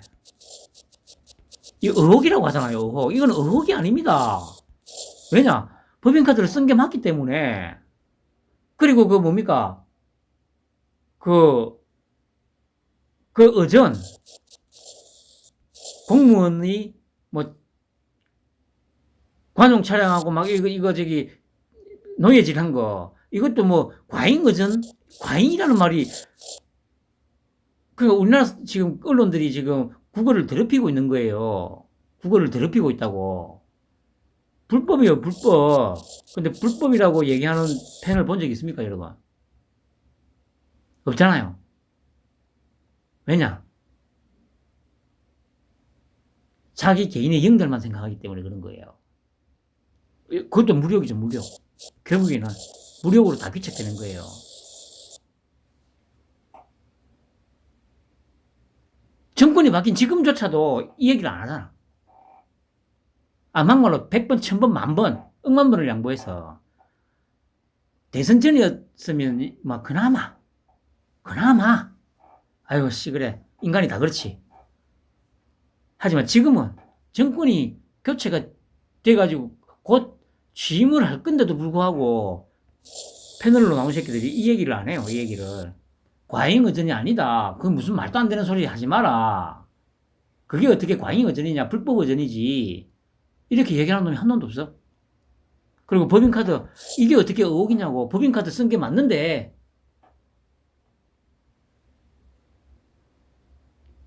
A: 이 의혹이라고 하잖아요. 의혹. 이건 의혹이 아닙니다. 왜냐? 법인카드를 쓴 게 맞기 때문에. 그리고 그 뭡니까? 그 어전 공무원이 뭐 관용 차량하고 막 이거 저기 노예질 한 거 이것도 뭐 과잉 의전 과잉이라는 말이 그러니까 우리나라 지금 언론들이 지금 국어를 더럽히고 있는 거예요. 국어를 더럽히고 있다고. 불법이에요, 불법. 근데 불법이라고 얘기하는 펜을 본 적 있습니까, 여러분? 없잖아요. 왜냐? 자기 개인의 영달만 생각하기 때문에 그런 거예요. 그것도 무력이죠, 무력. 결국에는 무력으로 다 귀착되는 거예요. 정권이 바뀐 지금조차도 이 얘기를 안 하잖아. 막말로 100번, 1000번, 만번, 억만 번을 양보해서 대선 전이었으면 막 그나마 아이고 씨 그래 인간이 다 그렇지. 하지만 지금은 정권이 교체가 돼가지고 곧 취임을 할 건데도 불구하고 패널로 나온 새끼들이 이 얘기를 안 해요. 이 얘기를. 과잉의전이 아니다. 그건 무슨 말도 안 되는 소리 하지 마라. 그게 어떻게 과잉의전이냐. 불법의전이지. 이렇게 얘기하는 놈이 한 놈도 없어. 그리고 법인카드 이게 어떻게 의혹이냐고. 법인카드 쓴 게 맞는데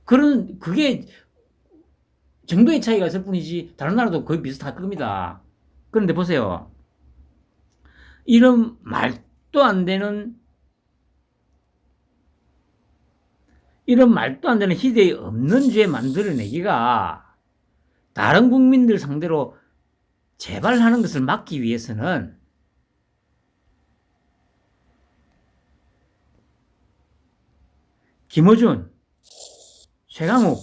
A: 그게 정도의 차이가 있을 뿐이지 다른 나라도 거의 비슷할 겁니다. 그런데 보세요. 이런 말도 안 되는 희대에 없는 죄 만들어내기가 다른 국민들 상대로 재발하는 것을 막기 위해서는 김어준, 최강욱,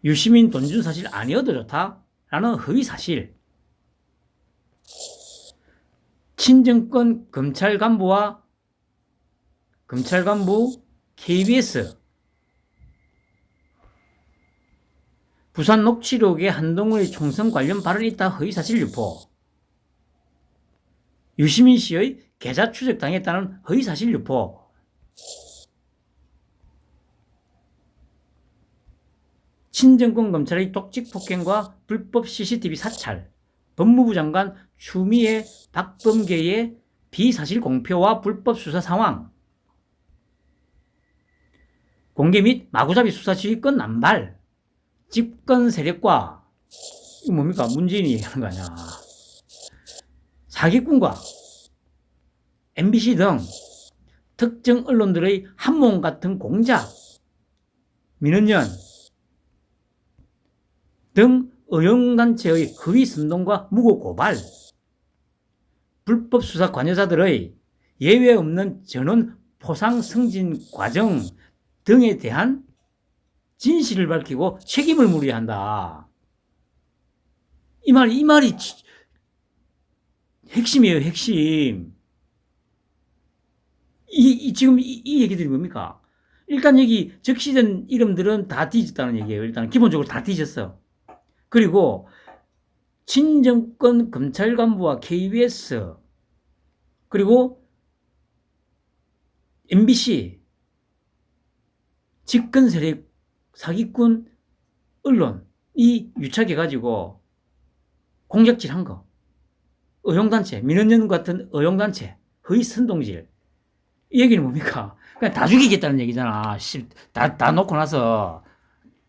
A: 유시민 돈 준 사실 아니어도 좋다라는 허위사실, 친정권 검찰 간부 KBS, 부산 녹취록에 한동훈의 총선 관련 발언이 있다 허위사실 유포, 유시민 씨의 계좌 추적당했다는 허위사실 유포, 친정권 검찰의 독직 폭행과 불법 CCTV 사찰, 법무부 장관 추미애 박범계의 비사실 공표와 불법 수사 상황, 공개 및 마구잡이 수사 지휘권 남발, 집권 세력과 이거 뭡니까? 문재인이 얘기하는 거 아니야. 사기꾼과 MBC 등 특정 언론들의 한몸 같은 공작, 민원연 등 의용단체의 허위 선동과 무고 고발, 불법 수사 관여자들의 예외 없는 전원 포상 승진 과정 등에 대한 진실을 밝히고 책임을 물어야 한다. 이 말이 핵심이에요, 핵심. 지금 이 얘기들이 뭡니까? 일단 여기 적시된 이름들은 다 뒤졌다는 얘기예요. 일단 기본적으로 다 뒤졌어. 그리고 친정권 검찰 간부와 KBS 그리고 MBC 집권 세력 사기꾼 언론이 유착해가지고 공작질한 거, 의용단체, 민원연 같은 의용단체, 허위 선동질. 이 얘기는 뭡니까? 그냥 다 죽이겠다는 얘기잖아. 다 놓고 나서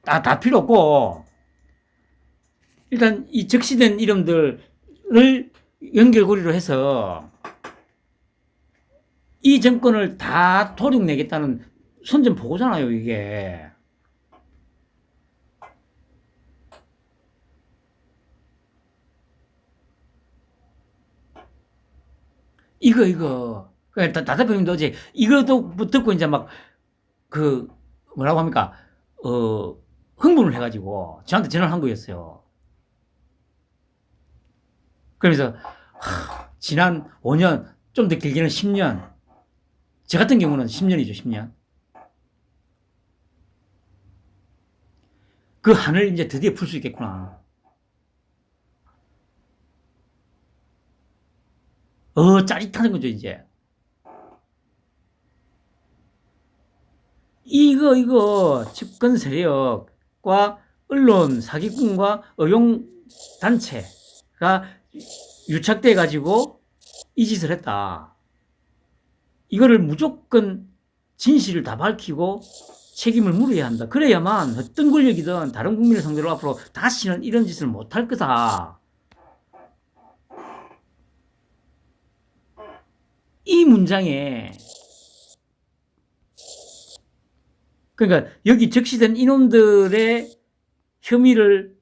A: 다 필요 없고 일단 이 적시된 이름들을 연결고리로 해서 이 정권을 다 도륙내겠다는 선전포고잖아요, 이게. 이거. 다 대표님도 어제 이것도 듣고 이제 막, 뭐라고 합니까? 흥분을 해가지고 저한테 전화를 한 거였어요. 그러면서, 지난 5년, 좀 더 길게는 10년. 저 같은 경우는 10년이죠, 10년. 그 한을 이제 드디어 풀 수 있겠구나. 짜릿하는 거죠, 이제. 이거, 집권 세력과 언론, 사기꾼과 의용단체가 유착돼가지고 이 짓을 했다. 이거를 무조건 진실을 다 밝히고 책임을 물어야 한다. 그래야만 어떤 권력이든 다른 국민을 상대로 앞으로 다시는 이런 짓을 못할 거다. 이 문장에 그러니까 여기 적시된 이놈들의 혐의를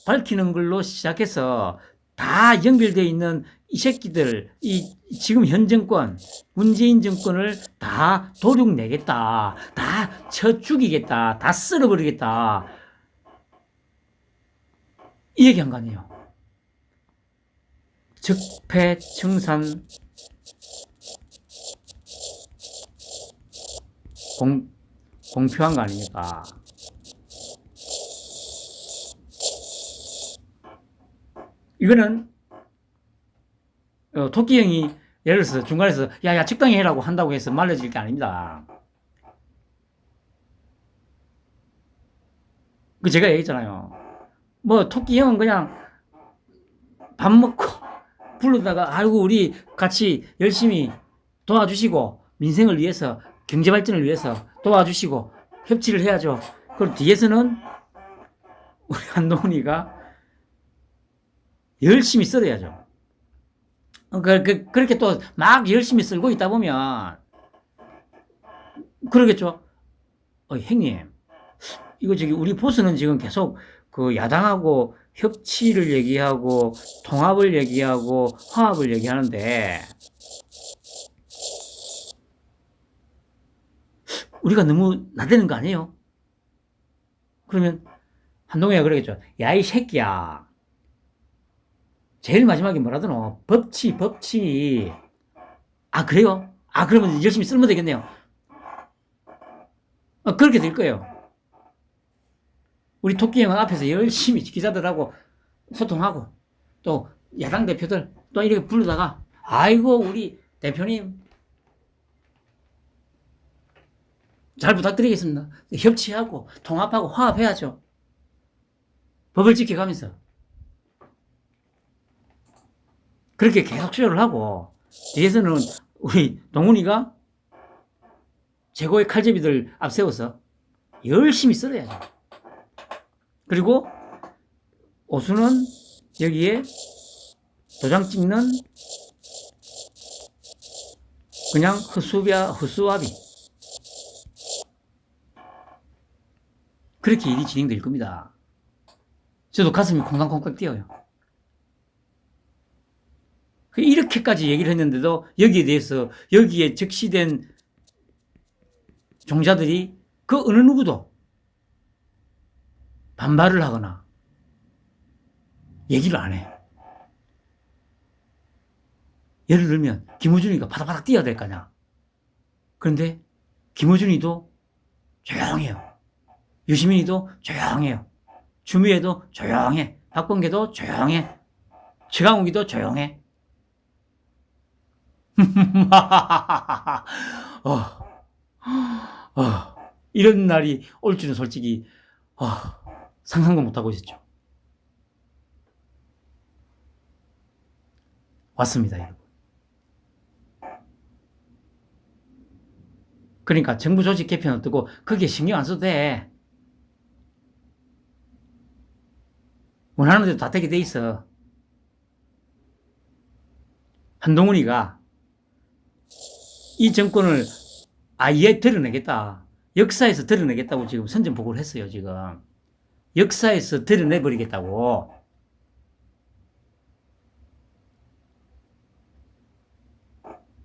A: 밝히는 걸로 시작해서 다 연결되어 있는 이 새끼들, 이 지금 현 정권, 문재인 정권을 다 도륙내겠다, 다 쳐 죽이겠다, 다 쓸어버리겠다, 이 얘기한 거 아니에요. 적폐청산 공표한 거 아닙니까? 이거는 토끼 형이 예를 들어서 중간에서 야야 적당히 해라고 한다고 해서 말려질 게 아닙니다. 그 제가 얘기했잖아요. 뭐 토끼 형은 그냥 밥 먹고 부르다가 아이고 우리 같이 열심히 도와주시고 민생을 위해서 경제 발전을 위해서 도와주시고 협치를 해야죠. 그럼 뒤에서는 우리 한동훈이가 열심히 썰어야죠. 그렇게 또 막 열심히 썰고 있다 보면 그러겠죠. 형님, 이거 저기 우리 보스는 지금 계속 그 야당하고 협치를 얘기하고 통합을 얘기하고 화합을 얘기하는데 우리가 너무 나대는 거 아니에요? 그러면 한동훈이가 그러겠죠. 야, 이 새끼야. 제일 마지막에 뭐라더노? 법치. 아, 그래요? 아, 그러면 열심히 쓸면 되겠네요. 그렇게 될 거예요. 우리 토끼 형은 앞에서 열심히 기자들하고 소통하고 또 야당 대표들 또 이렇게 부르다가 아이고 우리 대표님 잘 부탁드리겠습니다. 협치하고 통합하고 화합해야죠. 법을 지켜가면서 그렇게 계속 수요를 하고 뒤에서는 우리 동훈이가 최고의 칼제비들 앞세워서 열심히 썰어야죠. 그리고 오수는 여기에 도장 찍는 그냥 허수아비 그렇게 일이 진행될 겁니다. 저도 가슴이 콩닥콩닥 뛰어요. 이렇게까지 얘기를 했는데도 여기에 대해서 여기에 적시된 종자들이 그 어느 누구도 반발을 하거나 얘기를 안 해. 예를 들면 김어준이가 바닥바닥 뛰어야 될 거냐. 그런데 김어준이도 조용해요. 유시민이도 조용해요. 추미애도 조용해. 박범계도 조용해. 최강욱이도 조용해. 이런 날이 올 줄은 솔직히 상상도 못하고 있었죠. 왔습니다, 여러분. 그러니까 정부 조직 개편은 어떻고 거기에 신경 안 써도 돼. 원하는 대로 다 되게 돼 있어. 한동훈이가 이 정권을 아예 드러내겠다. 역사에서 드러내겠다고 지금 선전포고를 했어요, 지금. 역사에서 드러내버리겠다고.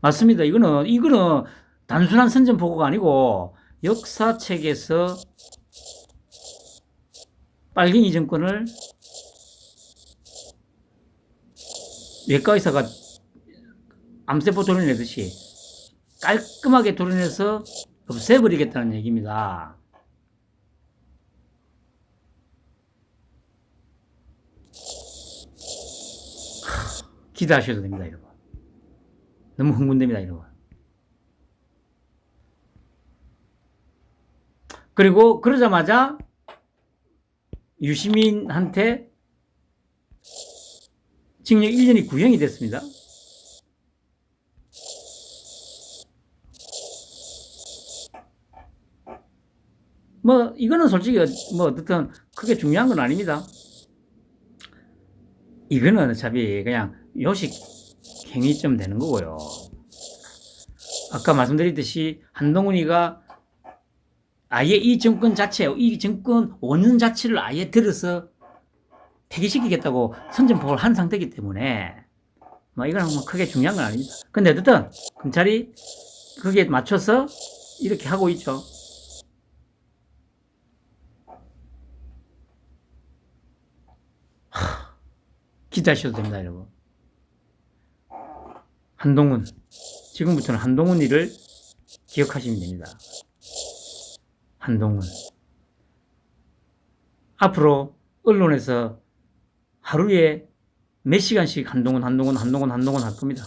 A: 맞습니다. 이거는 단순한 선전포고가 아니고 역사책에서 빨갱이 정권을 외과 의사가 암세포 도려내듯이 깔끔하게 도려내서 없애버리겠다는 얘기입니다. 기대하셔도 됩니다, 여러분. 너무 흥분됩니다, 여러분. 그리고 그러자마자 유시민한테 징역 1년이 구형이 됐습니다. 뭐 이거는 솔직히 뭐 어떻든 크게 중요한 건 아닙니다. 이거는 어차피 그냥 요식 행위쯤 되는 거고요. 아까 말씀드렸듯이 한동훈이가 아예 이 정권 자체, 이 정권 원인 자체를 아예 들어서 폐기시키겠다고 선전포고를 한 상태이기 때문에 뭐 이건 뭐 크게 중요한 건 아닙니다. 근데 어쨌든 검찰이 거기에 맞춰서 이렇게 하고 있죠. 기대하셔도 됩니다, 여러분. 한동훈. 지금부터는 한동훈이를 기억하시면 됩니다. 한동훈. 앞으로 언론에서 하루에 몇 시간씩 한동훈 할 겁니다.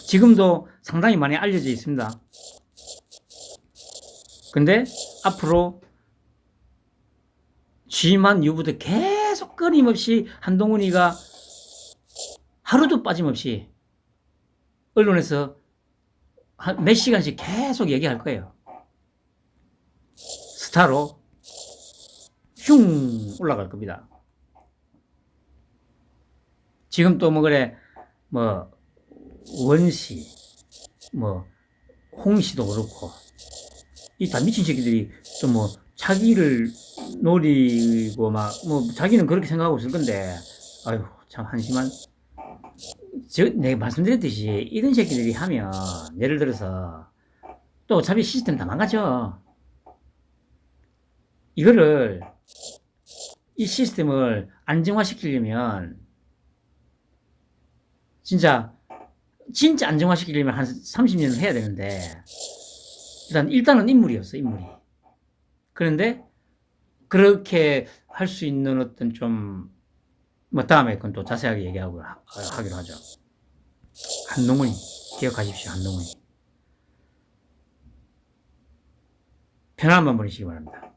A: 지금도 상당히 많이 알려져 있습니다. 근데 앞으로 취임한 이후부터 계속 끊임없이 한동훈이가 하루도 빠짐없이 언론에서 몇 시간씩 계속 얘기할 거예요. 스타로 슝 올라갈 겁니다. 지금 또 뭐 그래 뭐 원씨 뭐 홍씨도 그렇고 이 다 미친 새끼들이 또 뭐 자기를 노리고 막 뭐 자기는 그렇게 생각하고 있을 건데 아유 참 한심한. 내가 말씀드렸듯이 이런 새끼들이 하면 예를 들어서 또 어차피 시스템 다 망가져. 이거를 이 시스템을 안정화시키려면 진짜 안정화시키려면 한 30년을 해야 되는데 일단은 인물이었어, 인물이. 그런데 그렇게 할 수 있는 어떤 좀 뭐 다음에 그건 또 자세하게 얘기하고 하기로 하죠. 한동훈이 기억하십시오. 한동훈이 편안한 만 보내시기 바랍니다.